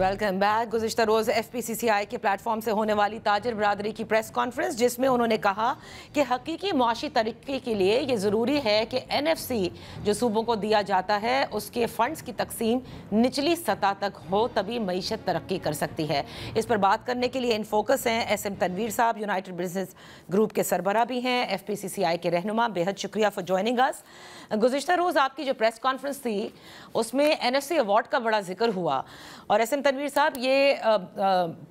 Welcome back. गुज़िश्ता रोज़ FPCCI के प्लेटफॉर्म से होने वाली ताजर बरादरी की प्रेस कॉन्फ्रेंस, जिसमें उन्होंने कहा कि हकीकी मुआशी तरक्की के लिए ये ज़रूरी है कि NFC जो सूबों को दिया जाता है उसके फ़ंड्स की तकसीम निचली सतह तक हो, तभी मईशत तरक्की कर सकती है। इस पर बात करने के लिए इन फोकस हैं SM तनवीर साहब, यूनाइटेड बिजनेस ग्रुप के सरबराह भी हैं, FPCCI के रहनुमा। बेहद शुक्रिया फॉर जॉइनिंग अस। गुज़िश्ता रोज़ आपकी जो प्रेस कॉन्फ्रेंस थी उसमें NFC अवार्ड का बड़ा जिक्र हुआ, और SM तनवीर साहब, ये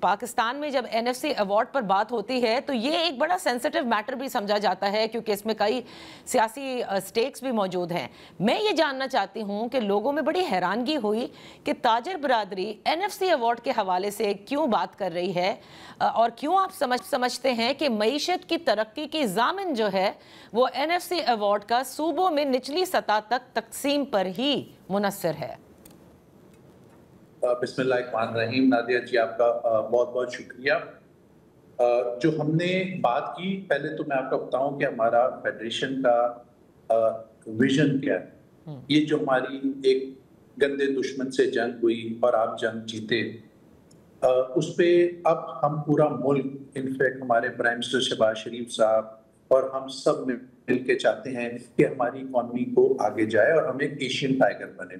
पाकिस्तान में जब NFC अवार्ड पर बात होती है तो ये एक बड़ा सेंसिटिव मैटर भी समझा जाता है, क्योंकि इसमें कई सियासी स्टेक्स भी मौजूद हैं। मैं ये जानना चाहती हूँ कि लोगों में बड़ी हैरानगी हुई कि ताजर बरादरी NFC अवार्ड के हवाले से क्यों बात कर रही है, और क्यों आप समझते हैं कि मईशत की तरक्की की ज़ामिन जो है वो NFC अवार्ड का सूबों में निचली सतह तक तकसीम पर ही मुनस्सर है। बिस्मिल्लाहिर्रहमानिर्रहीम। नादिया जी, आपका बहुत बहुत शुक्रिया। जो हमने बात की, पहले तो मैं आपको बताऊं कि हमारा फेडरेशन का विजन क्या है। ये जो हमारी एक गंदे दुश्मन से जंग हुई और आप जंग जीते, उस पे अब हम पूरा मुल्क, इनफैक्ट हमारे प्राइम मिनिस्टर शहबाज शरीफ साहब और हम सब मिल के चाहते हैं कि हमारी इकॉनमी को आगे जाए और हम एक एशियन टाइगर बने।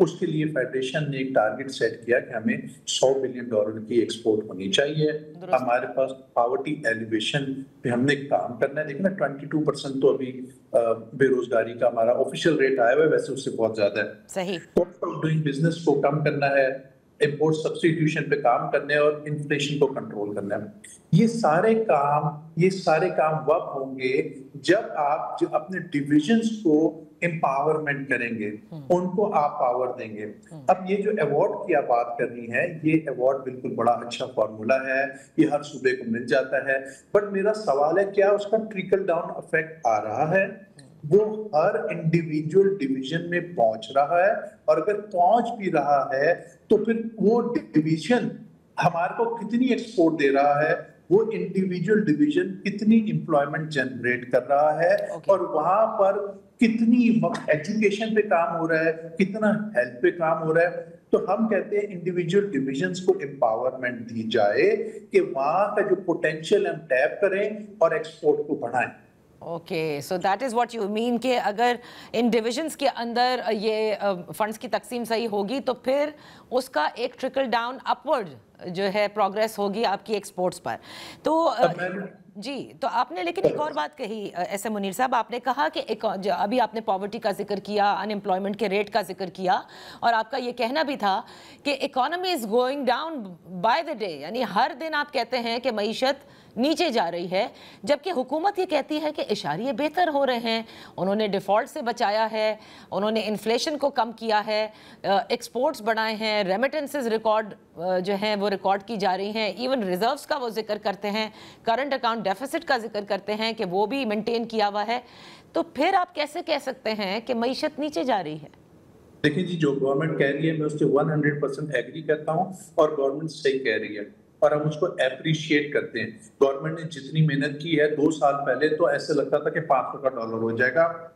उसके लिए फेडरेशन ने एक टारगेट सेट किया कि हमें $100 बिलियन की एक्सपोर्ट होनी चाहिए। हमारे पास पॉवर्टी एलिवेशन पे हमने काम करना है। देखना 22% तो अभी बेरोजगारी का हमारा ऑफिशियल रेट आया हुआ है, वैसे उससे बहुत ज्यादा है। सही। कॉस्ट ऑफ डूइंग बिजनेस को कम करना है, इंपोर्ट सब्स्टिट्यूशन पे काम करने हैं और इन्फ्लेशन को कंट्रोल करना है। ये सारे काम वक्त होंगे जब आप जो अपने डिविजन्स को एम्पावरमेंट करेंगे, उनको आप पावर देंगे। अब ये जो अवार्ड की आप बात कर रही हैं, ये अवार्ड बिल्कुल बड़ा अच्छा फॉर्मूला है, ये हर सूबे को मिल जाता है। बट मेरा सवाल है, क्या उसका ट्रिकल डाउन इफेक्ट आ रहा है? वो हर इंडिविजुअल डिवीजन में पहुंच रहा है? और अगर पहुंच भी रहा है तो फिर वो डिवीजन हमारे को कितनी एक्सपोर्ट दे रहा है, वो इंडिविजुअल डिवीजन कितनी एम्प्लॉयमेंट जनरेट कर रहा है, और वहां पर कितनी एजुकेशन पे काम हो रहा है, कितना हेल्थ पे काम हो रहा है। तो हम कहते हैं इंडिविजुअल डिविजन्स को एम्पावरमेंट दी जाए कि वहां का जो पोटेंशियल हम टैप करें और एक्सपोर्ट को बढ़ाएं। Okay, so that is what you mean कि अगर इन डिविजन्स के अंदर ये फंड्स की तकसीम सही होगी तो फिर उसका एक ट्रिकल डाउन अपवर्ड जो है प्रोग्रेस होगी आपकी एक्सपोर्ट्स पर। तो जी, तो आपने लेकिन एक और बात कही SM मुनीर साहब, आपने कहा कि अभी आपने पॉवर्टी का जिक्र किया, अनएम्प्लॉयमेंट के रेट का जिक्र किया, और आपका ये कहना भी था कि economy is going down by the day, यानी हर दिन आप कहते हैं कि मईशत नीचे जा रही है, जबकि हुकूमत ये कहती है कि इशारे बेहतर हो रहे हैं। उन्होंने डिफ़ॉल्ट से बचाया है, उन्होंने इन्फ्लेशन को कम किया है, एक्सपोर्ट्स बढ़ाए हैं, रेमिटेंसेस रिकॉर्ड जो हैं वो रिकॉर्ड की जा रही हैं, इवन रिजर्व्स का वो जिक्र करते हैं, करंट अकाउंट डेफिसिट का जिक्र करते हैं कि वो भी मेंटेन किया हुआ है। तो फिर आप कैसे कह सकते हैं कि मईशत नीचे जा रही है? देखिए जी, जो गवर्नमेंट कह रही है मैं उससे 100% एग्री करता हूँ, और गवर्नमेंट सही कह रही है और हम उसको एप्रिशिएट करते हैं। गवर्नमेंट ने जितनी मेहनत की है, 2 साल पहले तो ऐसे लगता था कि $500 का हो जाएगा,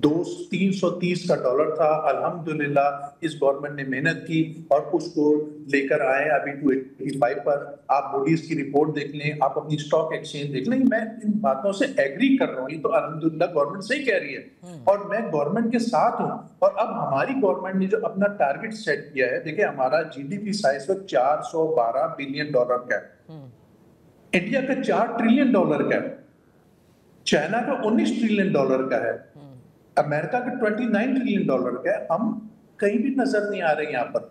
330 का डॉलर था। अल्हम्दुलिल्लाह इस गवर्नमेंट ने मेहनत की और उसको लेकर आए अभी 285 पर। आप मूडीज की रिपोर्ट देख लें, आप अपनी स्टॉक एक्सचेंज देख लें। मैं इन बातों से एग्री कर रहा हूँ, ये तो अल्हम्दुलिल्लाह गवर्नमेंट सही कह रही है और मैं गवर्नमेंट के साथ हूँ। और अब हमारी गवर्नमेंट ने जो अपना टारगेट सेट किया है, देखिए हमारा GDP साइज $412 बिलियन का है, इंडिया का $4 ट्रिलियन का है, चाइना का $19 ट्रिलियन का है, अमेरिका का $29 ट्रिलियन का है। हम कहीं भी नजर नहीं आ रहे यहाँ पर।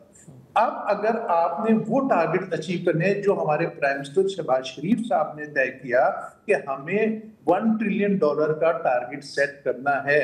अब अगर आपने वो टारगेट अचीव करने जो हमारे प्राइम मिनिस्टर शहबाज शरीफ साहब ने तय किया कि हमें $1 ट्रिलियन का टारगेट सेट करना है,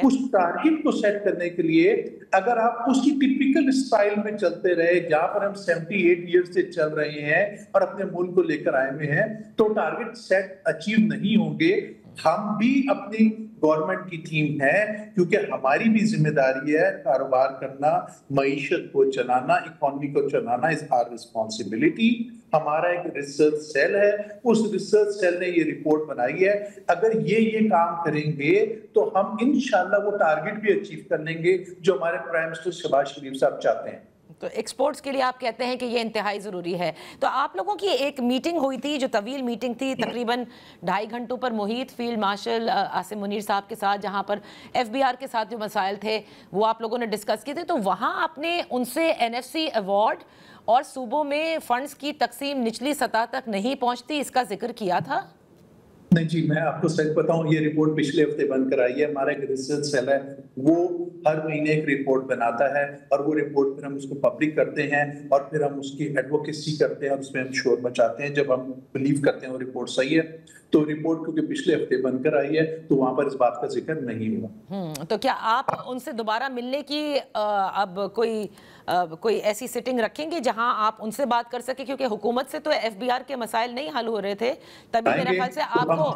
उस टारगेट को सेट करने के लिए अगर आप उसी टिपिकल स्टाइल में चलते रहे जहां पर हम 78 ईयर्स से चल रहे हैं और अपने मुल्क को लेकर आए हुए हैं, तो टारगेट सेट अचीव नहीं होंगे। हम भी अपनी गवर्नमेंट की थीम है, क्योंकि हमारी भी जिम्मेदारी है कारोबार करना, मईशत को चलाना, इकोनॉमी को चलाना इज आवर रिस्पॉन्सिबिलिटी। हमारा एक रिसर्च सेल है, उस रिसर्च सेल ने ये रिपोर्ट बनाई है। अगर ये काम करेंगे तो हम इंशाल्लाह वो टारगेट भी अचीव कर लेंगे जो हमारे प्राइम मिनिस्टर शहबाज शरीफ साहब चाहते हैं। तो एक्सपोर्ट्स के लिए आप कहते हैं कि ये इंतहाई ज़रूरी है। तो आप लोगों की एक मीटिंग हुई थी, जो तवील मीटिंग थी, तकरीबन 2.5 घंटों पर, मुहीत फील्ड मार्शल आसिम मुनीर साहब के साथ, जहां पर FBR के साथ जो मसाइल थे वो आप लोगों ने डिस्कस किए थे। तो वहां आपने उनसे NFC अवार्ड और सूबों में फंड्स की तकसीम निचली सतह तक नहीं पहुंचती, इसका जिक्र किया था? नहीं जी, मैं आपको सच बताऊं, ये रिपोर्ट पिछले हफ्ते बनकर आई है। हमारा एक रिसर्च सेल है, वो हर महीने एक रिपोर्ट बनाता है और वो रिपोर्ट फिर हम उसको पब्लिक करते हैं और फिर हम उसकी एडवोकेसी करते हैं और उसमें हम शोर मचाते हैं। जब हम बिलीव करते हैं वो रिपोर्ट सही है, तो रिपोर्ट क्योंकि पिछले हफ्ते बनकर आई है तो वहां पर इस बात का जिक्र नहीं हुआ। तो क्या आप उनसे दोबारा मिलने की अब कोई ऐसी सिटिंग रखेंगे जहां आप उनसे बात कर सके? क्योंकि हुकूमत से तो FBR के मसाइल नहीं हल हो रहे थे, तभी मेरे ख्याल से आपको,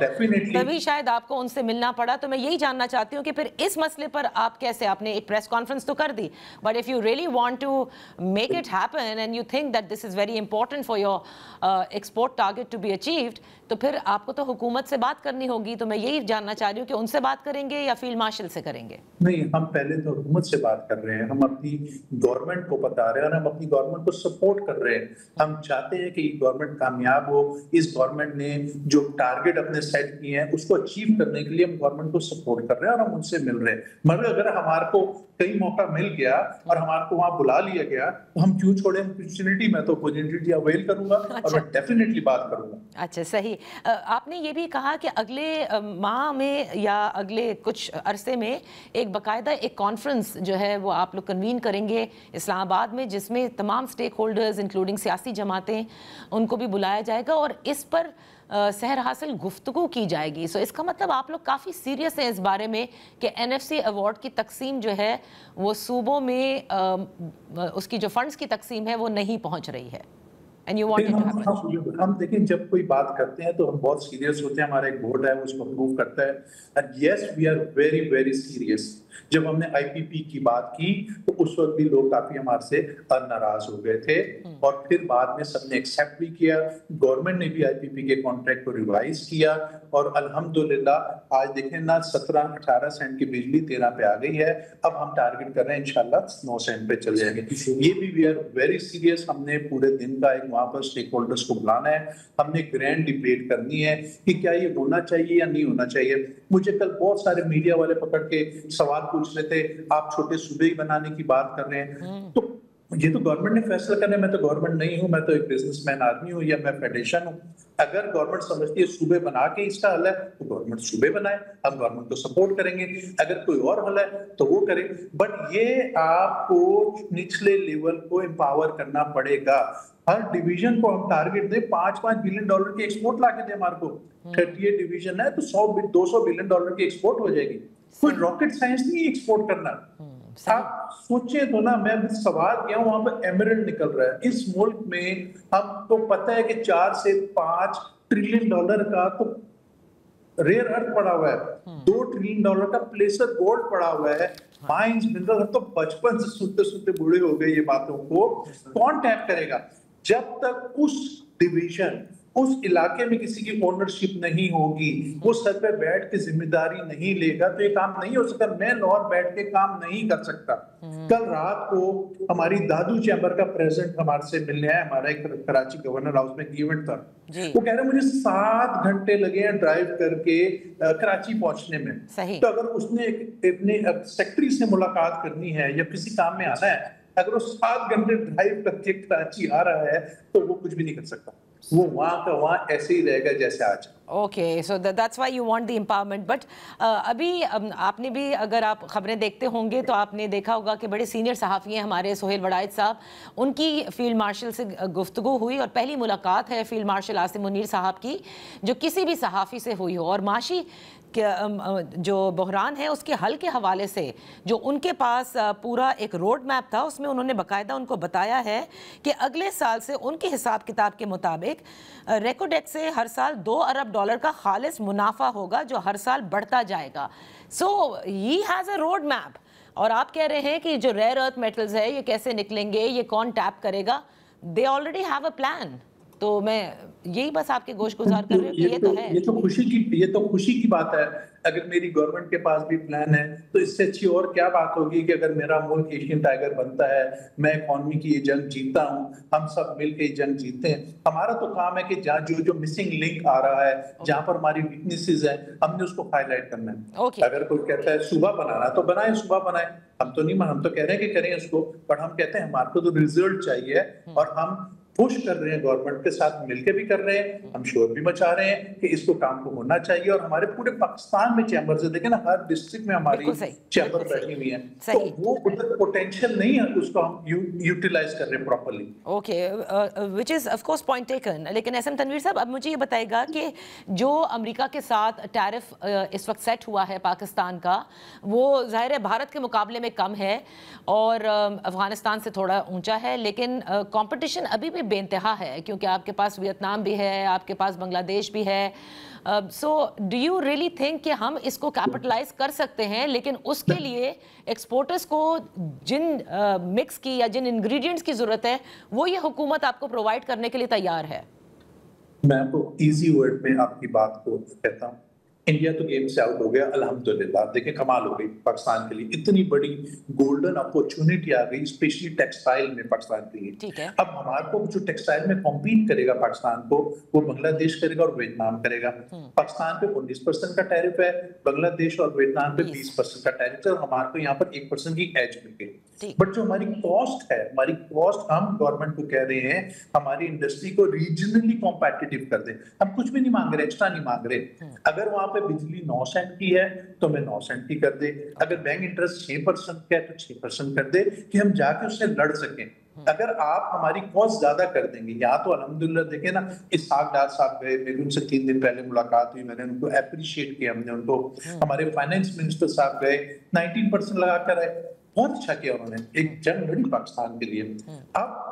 तभी शायद आपको उनसे मिलना पड़ा। तो मैं यही जानना चाहती हूँ कि फिर इस मसले पर आप कैसे, आपने एक प्रेस कॉन्फ्रेंस तो कर दी, but if you really want to make it happen and you think that this is very important for your export target to be achieved, तो फिर आपको तो हुकूमत से बात करनी होगी। तो मैं यही जानना चाह रही हूँ कि उनसे बात करेंगे या फील्ड मार्शल से करेंगे? नहीं, हम पहले तो हुकूमत से बात कर रहे हैं, हम अपनी गवर्नमेंट को बता रहे हैं और हम अपनी गवर्नमेंट को सपोर्ट कर रहे हैं। हम चाहते हैं कि ये गवर्नमेंट कामयाब हो। इस गवर्नमेंट ने जो टारगेट अपने सेट किए हैं उसको अचीव करने के लिए हम गवर्नमेंट को सपोर्ट कर रहे हैं और हम उनसे मिल रहे हैं। मगर अगर हमारे को कहीं मौका मिल गया और हमारे को वहां बुला लिया गया तो हम क्यों छोड़े अपॉर्चुनिटी? मैं तो अपॉर्चुनिटी अवेल करूंगा और मैं डेफिनेटली बात करूंगा। अच्छा, सही। आपने ये भी कहा कि अगले माह में या अगले कुछ अरसे में एक बाकायदा एक कॉन्फ्रेंस जो है वो आप लोग कन्वीन करेंगे इस्लामाबाद में, जिसमें तमाम स्टेक होल्डर्स इंक्लूडिंग सियासी जमातें, उनको भी बुलाया जाएगा और इस पर सहर हासिल गुफ्तगू की जाएगी। सो इसका मतलब आप लोग काफ़ी सीरियस हैं इस बारे में कि NFC अवार्ड की तकसीम जो है वो सूबों में उसकी जो फंड्स की तकसीम है वो नहीं पहुंच रही है। And you want it to happen. हम देखिए, जब कोई बात करते हैं तो हम बहुत सीरियस होते हैं। हमारा एक बोर्ड है, उसको अप्रूव करता है। And yes, we are very very serious. जब हमने IPP की बात की तो उस वक्त भी लोग काफी हमारे से नाराज हो गए थे और फिर बाद में सबने एक्सेप्ट भी किया। गवर्नमेंट ने भी IPP के कॉन्ट्रैक्ट को रिवाइज किया और अल्हम्दुलिल्लाह आज देखें ना, 17-18 सेंट की बिजली 13 पे आ गई है। अब हम टारगेट कर रहे हैं इंशाल्लाह 9 सेंट पे चले जाएंगे। ये भी वी आर वेरी सीरियस। हमने पूरे दिन का एक वहां पर स्टेक होल्डर्स को बुलाना है, हमने ग्रैंड डिबेट करनी है कि क्या ये होना चाहिए या नहीं होना चाहिए। मुझे कल बहुत सारे मीडिया वाले पकड़ के सवाल पूछ रहे थे, आप छोटे सूबे ही बनाने की बात कर रहे हैं। तो ये तो गवर्नमेंट ने फैसला करना है। मैं तो गवर्नमेंट नहीं हूं, मैं तो एक बिजनेसमैन आदमी हूं या मैं फेडरेशन हूं। अगर गवर्नमेंट समझती है सूबे बना के इसका हल है तो गवर्नमेंट सूबे बनाए, हम गवर्नमेंट को सपोर्ट करेंगे। अगर कोई और हल है तो वो करे, बट ये आपको निचले लेवल को एम्पावर करना पड़ेगा। हर डिवीजन को हम टारगेट दें, $5-5 बिलियन की एक्सपोर्ट ला के दे हमारे को। 38 डिवीजन है तो 100-200 बिलियन डॉलर की एक्सपोर्ट हो जाएगी। कोई रॉकेट साइंस नहीं एक्सपोर्ट करना। आप सोचे तो ना, मैं सवाल किया वहां पर एमरल्ड निकल रहा है। इस मुल्क में हम तो पता है कि 4 से 5 ट्रिलियन डॉलर का तो रेयर अर्थ पड़ा हुआ है, 2 ट्रिलियन डॉलर का प्लेसर गोल्ड पड़ा हुआ है, माइंस मिनरल। तो बचपन से सुनते सुनते बूढ़े हो गए ये बातों को। कौन टैप करेगा? जब तक उस डिवीजन, उस इलाके में किसी की ओनरशिप नहीं होगी, वो सर पे बैठ के जिम्मेदारी नहीं लेगा तो ये काम नहीं हो सकता। मैं लाहौर बैठ के काम नहीं कर सकता। कल रात को हमारी दादू चैम्बर का प्रेसिडेंट हमारे से मिलने आया। हमारा एक कराची गवर्नर हाउस में इवेंट था, वो कह रहे मुझे 7 घंटे लगे हैं ड्राइव करके कराची पहुंचने में। तो अगर उसने अपने सेक्रेटरी से मुलाकात करनी है या किसी काम में आना है, अगर वो 7 घंटे ड्राइव करके कराची आ रहा है तो वो कुछ भी नहीं कर सकता। वो वहां का वहां ऐसे ही रहेगा जैसे आज। Okay, so that's why you want the empowerment. But अभी आपने भी, अगर आप खबरें देखते होंगे तो आपने देखा होगा कि बड़े सीनियर सहाफ़ी हैं हमारे, सोहेल वड़ाइद साहब, उनकी फील्ड मार्शल से गुफ्तगू हुई और पहली मुलाकात है फील्ड मार्शल आसिम मुनीर साहब की जो किसी भी सहाफ़ी से हुई हो। और माशी जो बहरान है उसके हल के हवाले से जो उनके पास पूरा एक रोड मैप था, उसमें उन्होंने बाकायदा उनको बताया है कि अगले साल से उनके हिसाब किताब के मुताबिक रेकोडेक्स से हर साल $2 अरब का खालिस मुनाफा होगा जो हर साल बढ़ता जाएगा। So he has a road map. और आप कह रहे हैं कि जो रेयर अर्थ मेटल्स है ये कैसे निकलेंगे, ये कौन टैप करेगा? They already have a plan. तो मैं यही बस आपके गोश गुजार कर रही हूँ कि ये तो है। ये तो खुशी की बात है। अगर मेरी गवर्नमेंट के पास भी प्लान है तो इससे अच्छी और क्या बात होगी कि अगर मेरा मुल्क एशियन टाइगर बनता है, मैं इकोनॉमी की ये जंग जीतता हूँ, हम सब मिलकर ये जंग जीतते हैं। हमारा तो काम है कि जहाँ जो मिसिंग लिंक आ रहा है, जहाँ पर हमारी वीकनेसेस है, हमने उसको हाईलाइट करना है। अगर कोई कहता है सूबा बनाना तो बनाए, सूबा बनाए, हम तो कह रहे हैं कि करें उसको, पर हम कहते हैं हमारे को तो रिजल्ट चाहिए और हम पुश कर रहे हैं, गवर्नमेंट के साथ मिलकर भी कर रहे हैं, हम शोर भी मचा रहे हैं कि इसको काम को होना चाहिए। और हमारे पूरे पाकिस्तान में चैम्बर्स है, देखें ना, हर डिस्ट्रिक्ट में हमारी चैम्बर बैठी हुई है, तो वो उधर पोटेंशियल नहीं है, उसको हम यूटिलाइज कर रहे हैं properly. Okay, which is of course point taken. लेकिन एसएम तनवीर साहब, अब मुझे ये बताएगा कि जो अमेरिका के साथ टैरिफ इस वक्त सेट हुआ है पाकिस्तान का, वो जाहिर है भारत के मुकाबले में कम है और अफगानिस्तान से थोड़ा ऊंचा है, लेकिन कंपटीशन अभी भी बेइंतहा है क्योंकि आपके पास वियतनाम भी है, आपके पास बांग्लादेश भी है। So do you really think कि हम इसको कैपिटलाइज कर सकते हैं? लेकिन उसके लिए एक्सपोर्टर्स को जिन मिक्स की या जिन इंग्रेडिएंट्स की जरूरत है वो ये हुकूमत आपको प्रोवाइड करने के लिए तैयार है। मैं आपको इजी वर्ड में आपकी बात को कहता हूँ, इंडिया तो गेम से आउट हो गया अल्हम्दुलिल्लाह। देखिए कमाल हो गई पाकिस्तान के लिए, इतनी बड़ी गोल्डन अपॉर्चुनिटी आ गई स्पेशली टेक्सटाइल में पाकिस्तान के लिए। ठीक है। अब हमारे को जो टेक्सटाइल में कॉम्पीट करेगा पाकिस्तान को, वो बांग्लादेश करेगा और वियतनाम करेगा। पाकिस्तान पे 19% का टैरिफ है, बांग्लादेश और वियतनाम पे 20% का टैरिफ है, और हमारे को यहाँ पर 1% की एज मिल गई। बट जो हमारी कॉस्ट है, हमारी कॉस्ट हम गवर्नमेंट को कह रहे हैं हमारी इंडस्ट्री को रीजनली कॉम्पिटिटिव कर दे। हम कुछ भी नहीं मांग रहे, एक्स्ट्रा नहीं मांग रहे। अगर वहां पे बिजली 9 सेंट की है तो मैं 9 सेंट की कर दे, अगर बैंक इंटरेस्ट 6% का है तो 6% कर दे, कि हम जाके उससे लड़ सकें। अगर आप हमारी कॉस्ट ज्यादा कर देंगे, यहाँ तो अल्हम्दुलिल्लाह देखे ना, इस्हाक डार साहब गए, मेरी उनसे 3 दिन पहले मुलाकात हुई, मैंने उनको अप्रिशिएट किया, हमने उनको, हमारे फाइनेंस मिनिस्टर साहब गए 19% लगा कर आए, बहुत अच्छा किया उन्होंने, एक जंग लड़ी पाकिस्तान के लिए। अब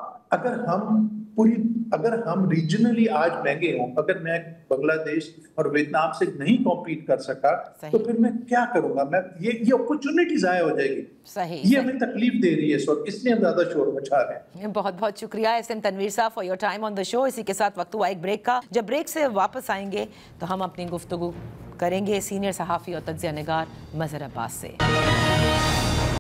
अगर हम रीजनली आज महंगे हों, अगर मैं बांग्लादेश और वियतनाम से नहीं कॉम्पीट कर सका तो फिर मैं क्या करूंगा? मैं ये अपॉर्चुनिटी जाया हो जाएगी। सही, ये हमें तकलीफ दे रही है इस वक्त, इसलिए हम ज्यादा शोर मचा रहे हैं। बहुत बहुत शुक्रिया एसएम तनवीर साहब for your time on the show. इसी के साथ वक्त हुआ एक ब्रेक का। जब ब्रेक से वापस आएंगे तो हम अपनी गुफ्तगू करेंगे सीनियर सहाफ़ी और तज्ज़िया निगार मज़हर अब्बास से।